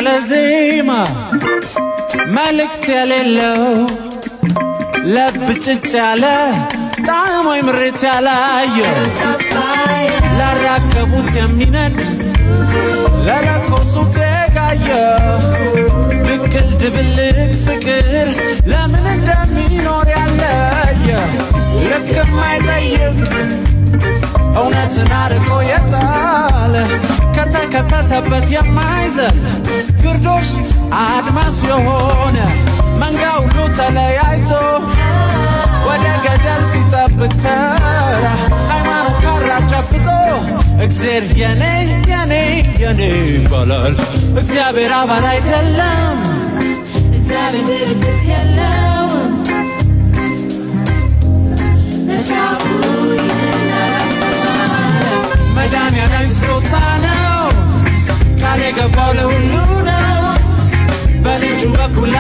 ያለ ዜማ መልእክት የሌለው ለብጭጭ ያለ ጣዕም ወይ ምሬት ያላየው ላራከቡት የሚነድ ለለኮሱት የጋየው ድቅል ድብልቅ ፍቅር ለምን እንደሚኖር ያለየ ልክ የማይጠይቅ እውነትን አርቆ የጣለ ከተከተተበት የማይዘል ግርዶሽ አድማስ የሆነ መንጋ ሁሉ ተለያይቶ ወደ ገደል ሲጠብቅ ተራ ሃይማኖት ካራ ጨብጦ እግዜር የኔ የኔ የኔ ይባላል። እግዚአብሔር አባል አይደለም፣ እግዚአብሔር ድርጅት የለውም። መጽሐፉ መድኃኒዓለም ስጦታ ነው፣ ቃል የገባው ለሁሉ ነው። በልጁ በኩል